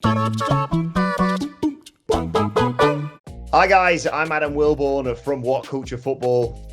Hi guys, I'm Adam Wilborn from WhatCulture Football.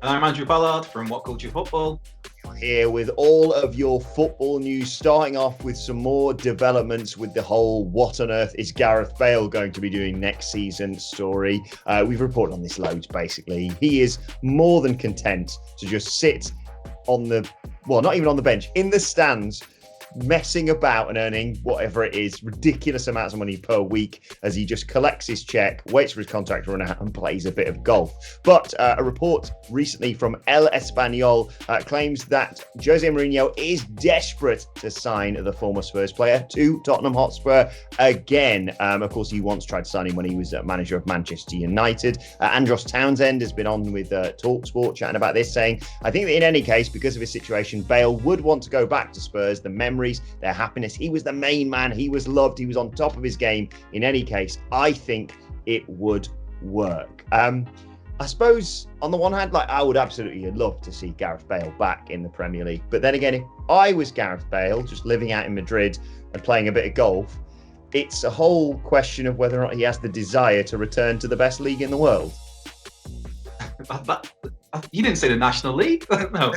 And I'm Andrew Ballard from WhatCulture Football. Here with all of your football news, starting off with some more developments with the whole what on earth is Gareth Bale going to be doing next season story. We've reported on this loads basically. He is more than content to just sit on the, well, not even on the bench, in the stands, messing about and earning whatever it is, ridiculous amounts of money per week as he just collects his check, waits for his contract to run out and plays a bit of golf. But a report recently from El Español claims that Jose Mourinho is desperate to sign the former Spurs player to Tottenham Hotspur again. Of course, he once tried to sign him when he was manager of Manchester United. Andros Townsend has been on with TalkSport chatting about this, saying, I think that in any case, because of his situation, Bale would want to go back to Spurs. The memories, their happiness. He was the main man. He was loved. He was on top of his game. In any case, I think it would work. I suppose on the one hand, I would absolutely love to see Gareth Bale back in the Premier League. But then again, if I was Gareth Bale, just living out in Madrid and playing a bit of golf, it's a whole question of whether or not he has the desire to return to the best league in the world. You didn't say the National League. No.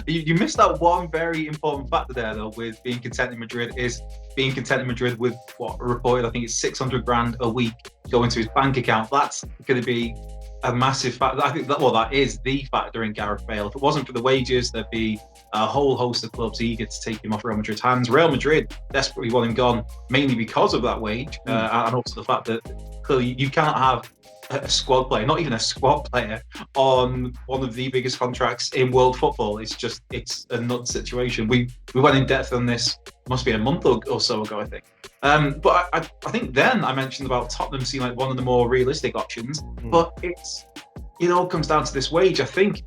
You missed out one very important factor there, though, with being content in Madrid, is being content in Madrid with what reported, I think it's 600 grand a week going to his bank account. That's going to be a massive factor. I think that is the factor in Gareth Bale. If it wasn't for the wages, there'd be a whole host of clubs eager to take him off Real Madrid's hands. Real Madrid desperately want him gone, mainly because of that wage, and also the fact that clearly you cannot have a squad player, not even a squad player, on one of the biggest contracts in world football. It's a nuts situation. We went in depth on this, must be a month or so ago, I think. But I think then I mentioned about Tottenham seeing like one of the more realistic options, but it all comes down to this wage. I think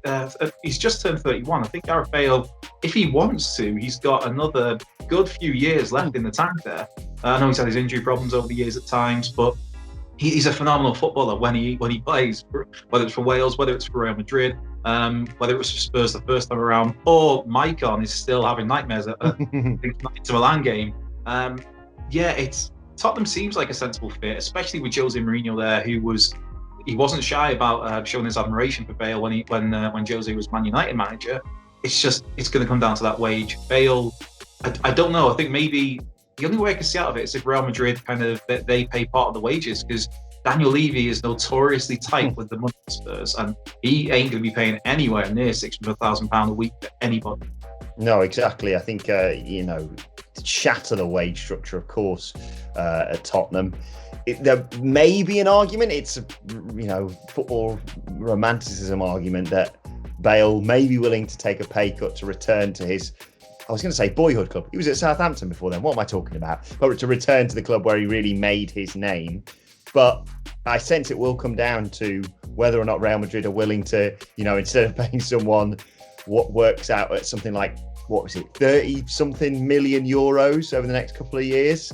he's just turned 31. I think Gareth Bale, if he wants to, he's got another good few years left in the tank there. I know he's had his injury problems over the years at times, but he's a phenomenal footballer when he plays, whether it's for Wales, whether it's for Real Madrid, whether it was for Spurs the first time around, or Maicon is still having nightmares at the Inter Milan game. Tottenham seems like a sensible fit, especially with Jose Mourinho there, he wasn't shy about showing his admiration for Bale when Jose was Man United manager. It's going to come down to that wage. Bale, I don't know. I think maybe the only way I can see out of it is if Real Madrid they pay part of the wages, because Daniel Levy is notoriously tight with the money for Spurs, and he ain't going to be paying anywhere near £600,000 a week to anybody. No, exactly. I think, shatter the wage structure, of course, at Tottenham. There may be an argument, it's football romanticism argument, that Bale may be willing to take a pay cut to return to his, I was going to say boyhood club. He was at Southampton before then. What am I talking about? But to return to the club where he really made his name. But I sense it will come down to whether or not Real Madrid are willing to, instead of paying someone what works out at something like, 30-something million euros over the next couple of years,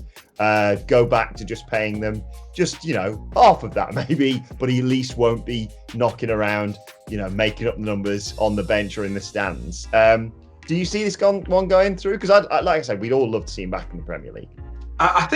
go back to just paying them half of that maybe, but he at least won't be knocking around, making up the numbers on the bench or in the stands. Do you see this one going through? Because like I said, we'd all love to see him back in the Premier League. I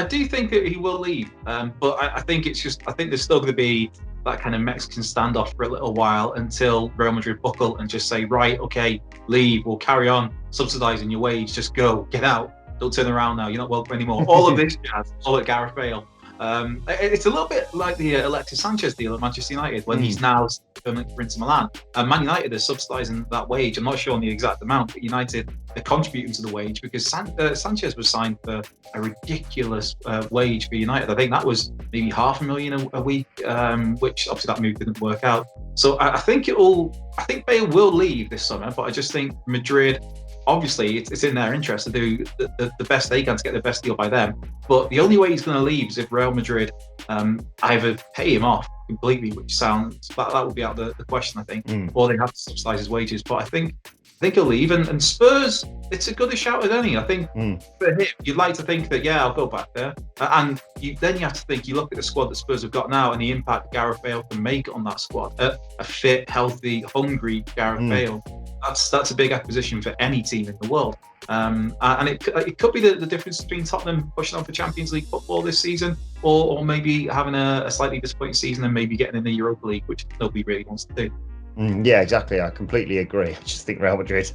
do think that he will leave, but I think there's still going to be that kind of Mexican standoff for a little while until Real Madrid buckle and just say, right, okay, leave, we'll carry on subsidising your wage, just go, get out, don't turn around now, you're not welcome anymore. All of this jazz, all at Gareth Bale. It's a little bit like the Alexis Sanchez deal at Manchester United when he's now permanently for Inter Milan. Man United is subsidising that wage. I'm not sure on the exact amount, but United are contributing to the wage because Sanchez was signed for a ridiculous wage for United. I think that was maybe $500,000 a week, which obviously that move didn't work out. So I think Bale will leave this summer, but I just think Madrid, obviously it's in their interest to do the best they can to get the best deal by them. But the only way he's going to leave is if Real Madrid either pay him off completely, which sounds that would be out of the question, I think, or they have to subsidise his wages. But I think he'll leave, and Spurs, it's a good a shout as any. I think for him, you'd like to think that I'll go back there, and then you have to think. You look at the squad that Spurs have got now, and the impact Gareth Bale can make on that squad. A fit, healthy, hungry Gareth Bale. That's a big acquisition for any team in the world. And it could be the difference between Tottenham pushing on for Champions League football this season, or maybe having a slightly disappointing season and maybe getting in the Europa League, which nobody really wants to do. Yeah, exactly. I completely agree. I just think Real Madrid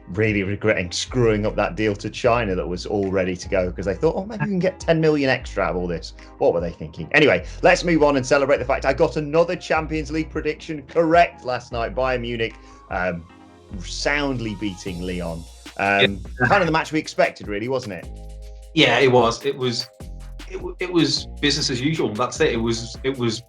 really regretting screwing up that deal to China that was all ready to go, because they thought, oh, maybe we can get 10 million extra out of all this. What were they thinking? Anyway, let's move on and celebrate the fact I got another Champions League prediction correct last night. Bayern Munich soundly beating Lyon. Kind of the match we expected, really, wasn't it? Yeah, it was. It was business as usual. That's it. It was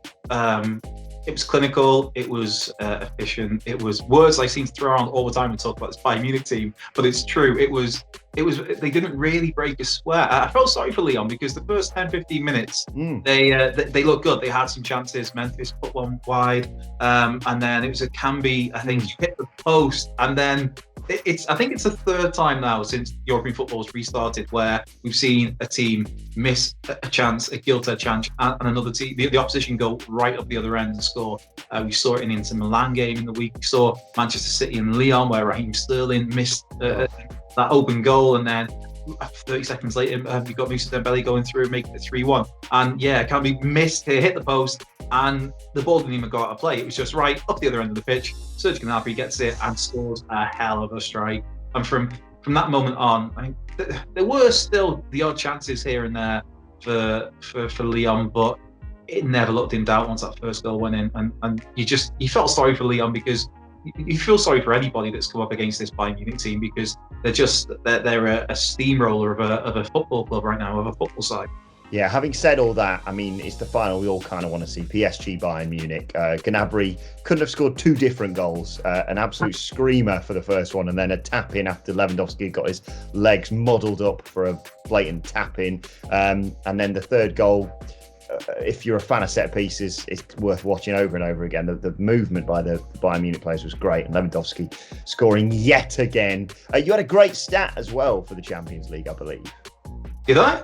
clinical. It was efficient. It was words I seem to throw around all the time and talk about this Bayern Munich team, but it's true. It was. They didn't really break a sweat. I felt sorry for Lyon because the first 10-15 minutes they looked good. They had some chances. Memphis put one wide, and then it was a Cambi. I think hit the post, and then I think it's the third time now since European football has restarted where we've seen a team miss a chance, a guilty chance, and another team, the opposition, go right up the other end and score. We saw it in the Inter Milan game in the week. We saw Manchester City and Lyon where Raheem Sterling missed that open goal, and then 30 seconds later, you've got Moussa Dembele going through and making it 3-1. And yeah, Cambi missed, hit the post, and the ball didn't even go out of play. It was just right up the other end of the pitch. Serge Gnabry gets it and scores a hell of a strike. And from that moment on, I mean, there were still the odd chances here and there for Lyon, but it never looked in doubt once that first goal went in. And you felt sorry for Lyon, because you feel sorry for anybody that's come up against this Bayern Munich team, because they're a steamroller of a football club right now, of a football side. Yeah, having said all that, I mean, it's the final we all kind of want to see. PSG Bayern Munich. Gnabry couldn't have scored two different goals. An absolute screamer for the first one, and then a tap in after Lewandowski got his legs muddled up for a blatant tap in. And then the third goal, if you're a fan of set pieces, it's worth watching over and over again. The movement by the Bayern Munich players was great, and Lewandowski scoring yet again. You had a great stat as well for the Champions League, I believe. Did I?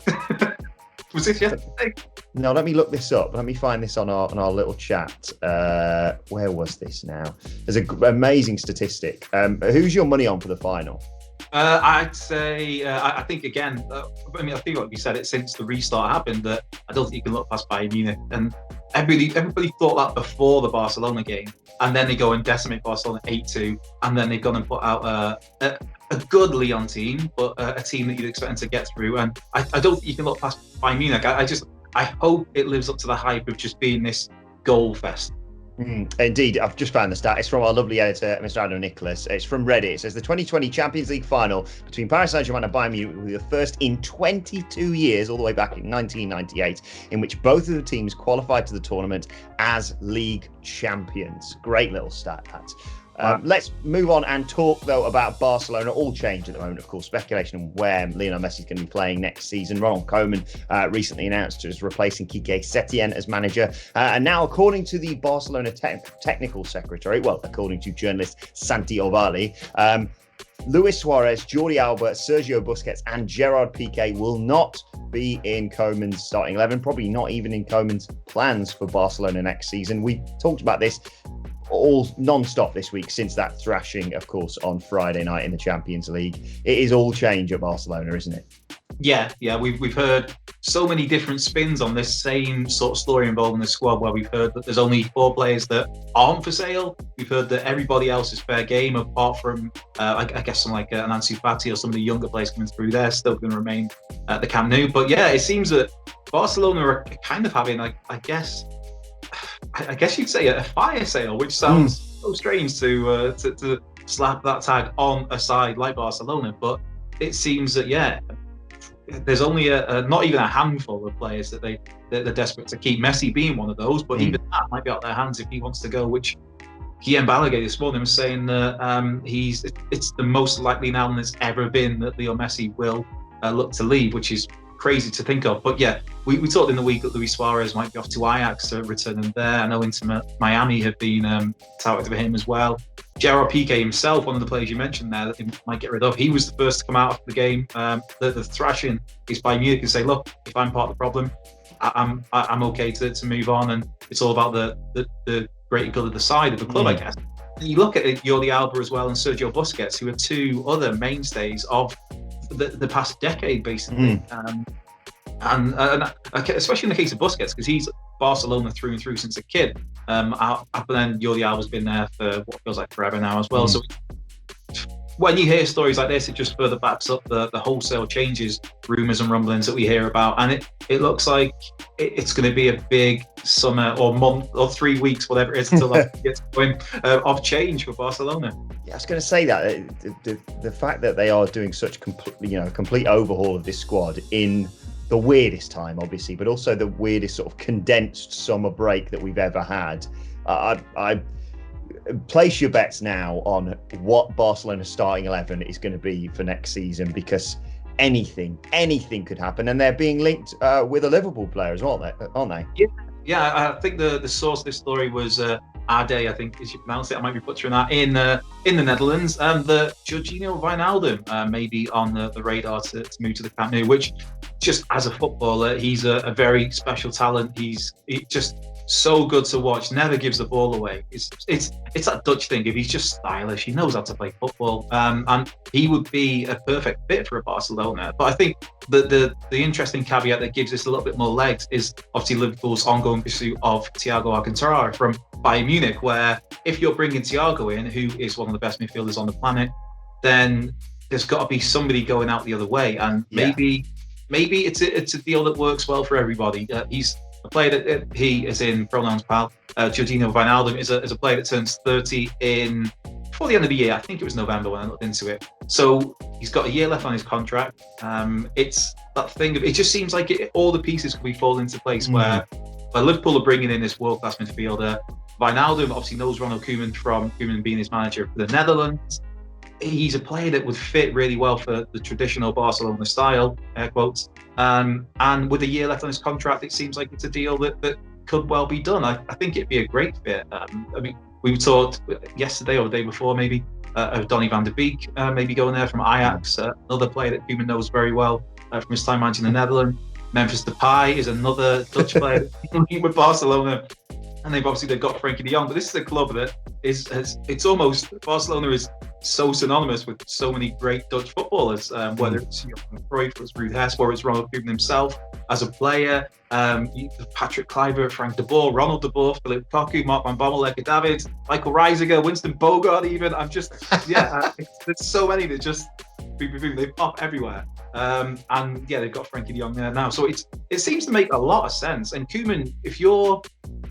Was this yesterday? No, let me look this up. Let me find this on our little chat. Where was this now? There's an amazing statistic. Who's your money on for the final? I'd say, I think again, I think like we said it since the restart happened, that I don't think you can look past Bayern Munich. And everybody thought that before the Barcelona game, and then they go and decimate Barcelona 8-2, and then they've gone and put out a good Lyon team, but a team that you'd expect them to get through. And I don't think you can look past Bayern Munich. I hope it lives up to the hype of just being this goal fest. Indeed, I've just found the stat. It's from our lovely editor, Mr. Adam Nicholas. It's from Reddit. It says the 2020 Champions League final between Paris Saint-Germain and Bayern Munich will be the first in 22 years, all the way back in 1998, in which both of the teams qualified to the tournament as league champions. Great little stat, that. Let's move on and talk, though, about Barcelona. All change at the moment, of course. Speculation on where Lionel Messi is going to be playing next season. Ronald Koeman recently announced as replacing Quique Setién as manager. And now, according to the Barcelona technical secretary, well, according to journalist Santi Ovalle, Luis Suarez, Jordi Alba, Sergio Busquets and Gerard Piqué will not be in Koeman's starting 11, probably not even in Koeman's plans for Barcelona next season. We talked about this all non-stop this week since that thrashing, of course, on Friday night in the Champions League. It is all change at Barcelona, isn't it? Yeah, we've heard so many different spins on this same sort of story involving the squad, where we've heard that there's only 4 players that aren't for sale. We've heard that everybody else is fair game, apart from I guess some like an Ansu Fati or some of the younger players coming through. They're still going to remain at the Camp Nou. But yeah, it seems that Barcelona are kind of having, I guess you'd say a fire sale, which sounds so strange to slap that tag on a side like Barcelona. But it seems that there's only not even a handful of players that they're desperate to keep. Messi being one of those, but even that might be out of their hands if he wants to go. Which Guillem Balaguer this morning was saying that it's the most likely now than it's ever been that Leo Messi will look to leave, which is crazy to think of. But yeah, we talked in the week that Luis Suarez might be off to Ajax to return him there. I know Inter Miami have been touted for him as well. Gerard Piqué himself, one of the players you mentioned there that he might get rid of, he was the first to come out of the game. The thrashing is by Munich and say, look, if I'm part of the problem, I'm okay to move on, and it's all about the greater good of the side of the club, I guess. You look at Jordi Alba as well and Sergio Busquets, who are two other mainstays of the past decade, basically. And especially in the case of Busquets, because he's Barcelona through and through since a kid. But then Jordi Alba's been there for what feels like forever now as well. So when you hear stories like this, it just further backs up the wholesale changes, rumours and rumblings that we hear about. And it looks like it's going to be a big summer or month or 3 weeks, whatever it is, until that gets going, of change for Barcelona. Yeah, I was going to say that the fact that they are doing such complete overhaul of this squad in the weirdest time, obviously, but also the weirdest sort of condensed summer break that we've ever had. I place your bets now on what Barcelona's starting 11 is going to be for next season, because anything could happen, and they're being linked with a Liverpool player as well, aren't they? Yeah. I think the source of this story was Ade, I think as you pronounce it. I might be butchering that, in the Netherlands. The Jorginho Wijnaldum may be on the radar to move to the Camp Nou, which, just as a footballer, he's a very special talent. He's just so good to watch, never gives the ball away. It's that Dutch thing. If he's just stylish, he knows how to play football, and he would be a perfect fit for a Barcelona. But I think the interesting caveat that gives this a little bit more legs is obviously Liverpool's ongoing pursuit of Thiago Alcantara from Bayern Munich, where if you're bringing Thiago in, who is one of the best midfielders on the planet, then there's got to be somebody going out the other way, and maybe it's a deal that works well for everybody. He's a player that he is in pronouns pal. Jorginho Wijnaldum is a player that turns 30 before the end of the year. I think it was November when I looked into it. So he's got a year left on his contract. It's that thing of, it just seems like all the pieces could be falling into place where Liverpool are bringing in this world-class midfielder. Wijnaldum obviously knows Ronald Koeman from Koeman being his manager for the Netherlands. He's a player that would fit really well for the traditional Barcelona style, air quotes. And with a year left on his contract, it seems like it's a deal that could well be done. I think it'd be a great fit. I mean, we talked yesterday or the day before, maybe, of Donny van de Beek, maybe going there from Ajax, another player that Koeman knows very well from his time managing the Netherlands. Memphis Depay is another Dutch player with Barcelona. And they've got Frankie de Jong, but this is a club that it's almost, Barcelona is so synonymous with so many great Dutch footballers, whether it's Cruyff, or it's Ruud Hess, or it's Ronald Koeman himself as a player, Patrick Kluivert, Frank de Boer, Ronald de Boer, Philippe Cocu, Mark van Bommel, Lekker David, Michael Reisiger, Winston Bogart even. There's so many that just they pop everywhere. And they've got Frankie de Jong there now. So it seems to make a lot of sense. And Koeman,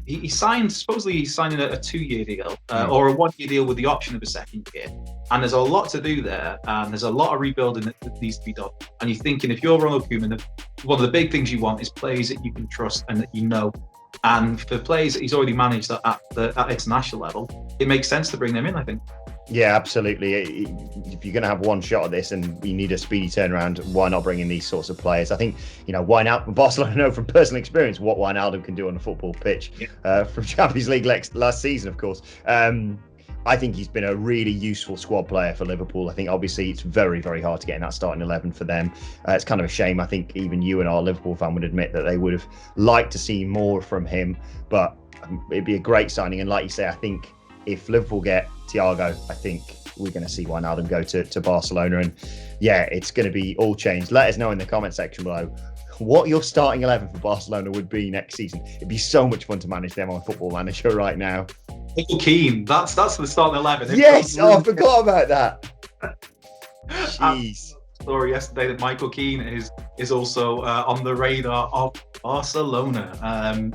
he's supposedly signing a 2-year deal or a 1-year deal with the option of a second year. And there's a lot to do there. And there's a lot of rebuilding that needs to be done. And you're thinking, if you're Ronald Koeman, one of the big things you want is players that you can trust and that you know. And for players that he's already managed at international level, it makes sense to bring them in, I think. Yeah, absolutely. If you're going to have one shot at this and you need a speedy turnaround, why not bring in these sorts of players? I think, Barcelona know from personal experience what Wijnaldum can do on a football pitch, from Champions League last season, of course. I think he's been a really useful squad player for Liverpool. I think obviously it's very, very hard to get in that starting 11 for them. It's kind of a shame. I think even you and our Liverpool fan would admit that they would have liked to see more from him, but it'd be a great signing. And like you say, I think if Liverpool get Thiago, I think we're going to see Wijnaldum go to Barcelona. And it's going to be all changed. Let us know in the comment section below what your starting 11 for Barcelona would be next season. It'd be so much fun to manage them on Football Manager right now. Michael Keane, that's the starting 11. Yes, I forgot about that. Jeez. Story yesterday that Michael Keane is also on the radar of Barcelona.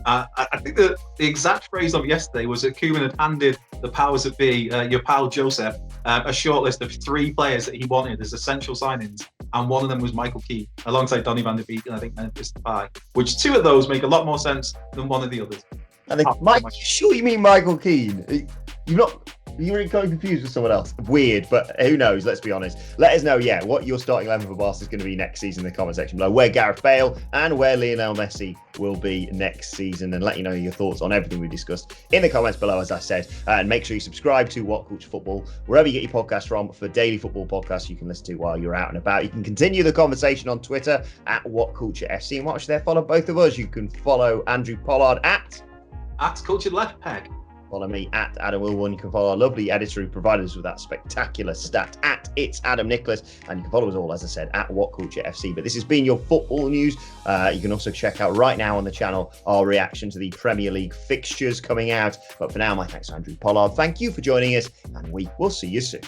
I think the exact phrase of yesterday was that Koeman had handed the powers that be, your pal Joseph, a shortlist of 3 players that he wanted as essential signings, and one of them was Michael Keane, alongside Donny van de Beek and I think Memphis Depay, which 2 of those make a lot more sense than one of the others. I think, Mike, you sure you mean Michael Keane? You're getting confused with someone else. Weird, but who knows? Let's be honest. Let us know, what your starting 11 for Barca is going to be next season in the comment section below, where Gareth Bale and where Lionel Messi will be next season, and let you know your thoughts on everything we discussed in the comments below, as I said. And make sure you subscribe to WhatCulture Football, wherever you get your podcast from, for daily football podcasts you can listen to while you're out and about. You can continue the conversation on Twitter at WhatCultureFC, and watch there, follow both of us. You can follow Andrew Pollard at Cultured Left Peg. Follow me at Adam Wilborn. You can follow our lovely editor who provided us with that spectacular stat at It's Adam Nicholas. And you can follow us all, as I said, at WhatCulture FC. But this has been your football news. You can also check out right now on the channel our reaction to the Premier League fixtures coming out. But for now, my thanks to Andrew Pollard. Thank you for joining us, and we will see you soon.